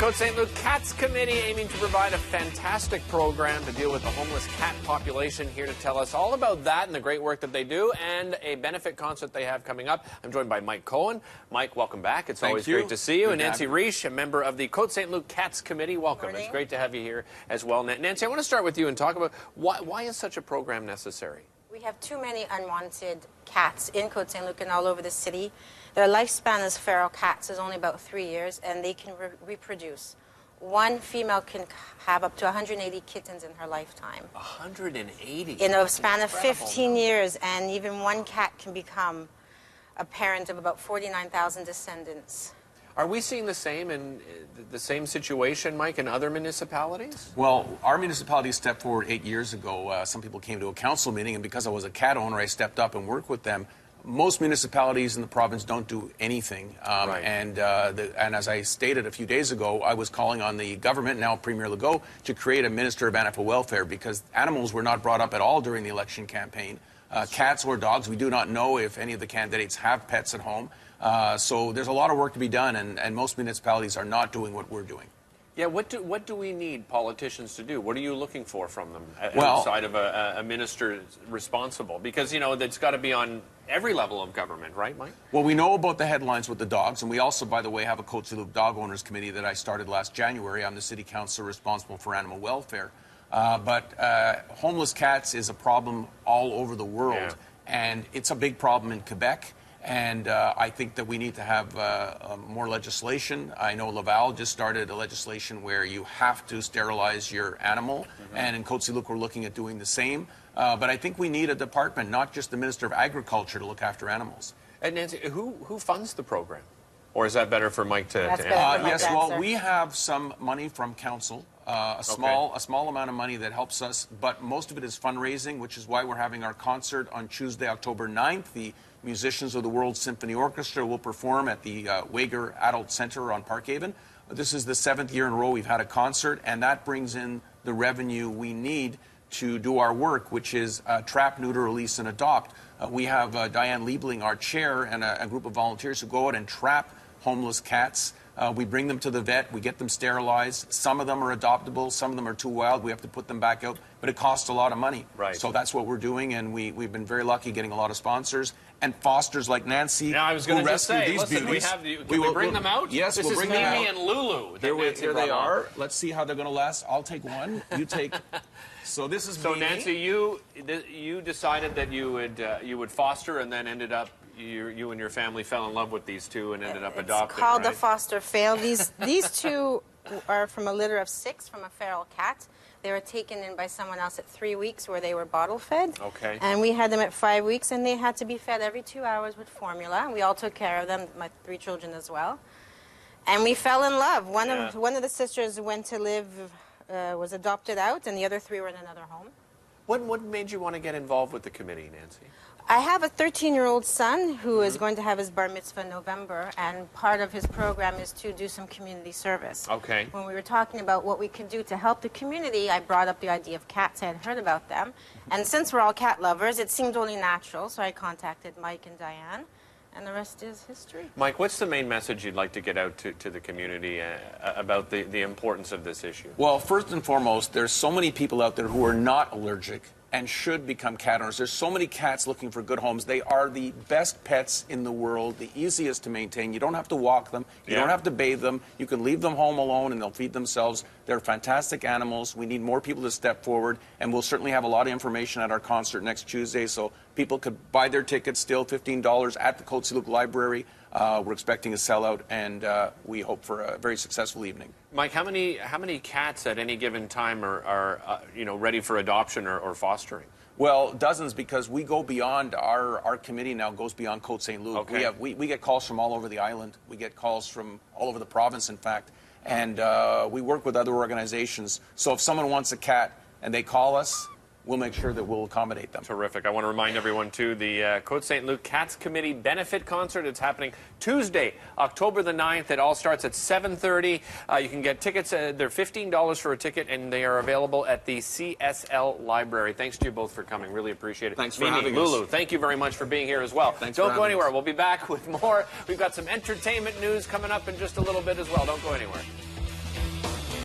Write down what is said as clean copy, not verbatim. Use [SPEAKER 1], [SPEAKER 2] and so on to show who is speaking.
[SPEAKER 1] Côte Saint Luc Cats Committee aiming to provide a fantastic program to deal with the homeless cat population. Here to tell us all about that and the great work that they do and a benefit concert they have coming up. I'm joined by Mike Cohen. Mike, welcome back. It's always great to see you. And Nancy Reish, a member of the Côte Saint Luc Cats Committee. Welcome. It's great to have you here as well. Nancy, I want to start with you and talk about why is such a program necessary?
[SPEAKER 2] We have too many unwanted cats in Côte Saint Luc and all over the city. Their lifespan as feral cats is only about 3 years, and they can reproduce. One female can have up to 180 kittens in her lifetime.
[SPEAKER 1] 180?
[SPEAKER 2] In a span of 15 years, and even one cat can become a parent of about 49,000 descendants.
[SPEAKER 1] Are we seeing the same in the same situation, Mike, in other municipalities?
[SPEAKER 3] Well, our municipality stepped forward 8 years ago. Some people came to a council meeting, and because I was a cat owner, I stepped up and worked with them. Most municipalities in the province don't do anything. And as I stated a few days ago, I was calling on the government, now Premier Legault, to create a Minister of Animal Welfare because animals were not brought up at all during the election campaign. Cats or dogs, we do not know if any of the candidates have pets at home. So there's a lot of work to be done, and most municipalities are not doing what we're doing.
[SPEAKER 1] Yeah, what do we need politicians to do? What are you looking for from them outside of a minister responsible? Because, you know, that's got to be on every level of government, right, Mike?
[SPEAKER 3] Well, we know about the headlines with the dogs, and we also, by the way, have a Côte Saint Luc Dog Owners Committee that I started last January. I'm the city councillor responsible for animal welfare. But homeless cats is a problem all over the world, and it's a big problem in Quebec. And I think that we need to have more legislation. I know Laval just started a legislation where you have to sterilize your animal. And in Côte Saint Luc, we're looking at doing the same. But I think we need a department, not just the Minister of Agriculture, to look after animals.
[SPEAKER 1] And Nancy, who funds the program? Or is that better for Mike to answer?
[SPEAKER 3] Yes, well, we have some money from council. A small amount of money that helps us, but most of it is fundraising, which is why we're having our concert on Tuesday, October 9th. The musicians of the World Symphony Orchestra will perform at the Wager Adult Center on Parkhaven. This is the 7th year in a row we've had a concert, and that brings in the revenue we need to do our work, which is trap, neuter, release, and adopt. We have Diane Liebling, our chair, and a group of volunteers who go out and trap homeless cats. We bring them to the vet. We get them sterilized. Some of them are adoptable. Some of them are too wild. We have to put them back out. But it costs a lot of money.
[SPEAKER 1] Right.
[SPEAKER 3] So that's what we're doing, and we've been very lucky getting a lot of sponsors and fosters like Nancy.
[SPEAKER 1] Now, I was going to just say, listen, can we bring them out?
[SPEAKER 3] Yes,
[SPEAKER 1] this
[SPEAKER 3] we'll bring them out.
[SPEAKER 1] This is Mimi and Lulu.
[SPEAKER 3] Here they are. Let's see how they're going to last. I'll take one. You take... So this is Mimi.
[SPEAKER 1] Nancy, you decided that you would foster, and then ended up you and your family fell in love with these two and ended up adopting.
[SPEAKER 2] It's called the foster fail. These two are from a litter of 6 from a feral cat. They were taken in by someone else at 3 weeks where they were bottle fed.
[SPEAKER 1] Okay.
[SPEAKER 2] And we had them at 5 weeks, and they had to be fed every 2 hours with formula. And we all took care of them, my 3 children as well. And we fell in love. One of the sisters went to live, was adopted out, and the other 3 were in another home.
[SPEAKER 1] What made you want to get involved with the committee, Nancy?
[SPEAKER 2] I have a 13-year-old son who is going to have his bar mitzvah in November, and part of his program is to do some community service.
[SPEAKER 1] Okay.
[SPEAKER 2] When we were talking about what we could do to help the community, I brought up the idea of cats. I had heard about them. And since we're all cat lovers, it seemed only natural, so I contacted Mike and Diane, and the rest is history.
[SPEAKER 1] Mike, what's the main message you'd like to get out to the community about the importance of this issue?
[SPEAKER 3] Well, first and foremost, there's so many people out there who are not allergic and should become cat owners. There's so many cats looking for good homes. They are the best pets in the world, the easiest to maintain. You don't have to walk them. You don't have to bathe them. You can leave them home alone and they'll feed themselves. They're fantastic animals. We need more people to step forward, and we'll certainly have a lot of information at our concert next Tuesday, so people could buy their tickets, still $15 at the Côte Saint Luc Library. We're expecting a sellout, and we hope for a very successful evening.
[SPEAKER 1] Mike, how many cats at any given time are ready for adoption or fostering?
[SPEAKER 3] Well, dozens, because we go beyond our committee now goes beyond Côte Saint Luc.
[SPEAKER 1] Okay.
[SPEAKER 3] We get calls from all over the island. We get calls from all over the province, in fact, and we work with other organizations. So if someone wants a cat and they call us, we'll make sure that we'll accommodate them.
[SPEAKER 1] Terrific. I want to remind everyone, too, the Côte Saint Luc Cats Committee Benefit Concert. It's happening Tuesday, October the 9th. It all starts at 7:30. You can get tickets. They're $15 for a ticket, and they are available at the CSL Library. Thanks to you both for coming. Really appreciate it.
[SPEAKER 3] Thanks for
[SPEAKER 1] Mimi,
[SPEAKER 3] having us.
[SPEAKER 1] Lulu, thank you very much for being here as well.
[SPEAKER 3] Thanks
[SPEAKER 1] Don't
[SPEAKER 3] for
[SPEAKER 1] go
[SPEAKER 3] having
[SPEAKER 1] anywhere.
[SPEAKER 3] us.
[SPEAKER 1] We'll be back with more. We've got some entertainment news coming up in just a little bit as well. Don't go anywhere.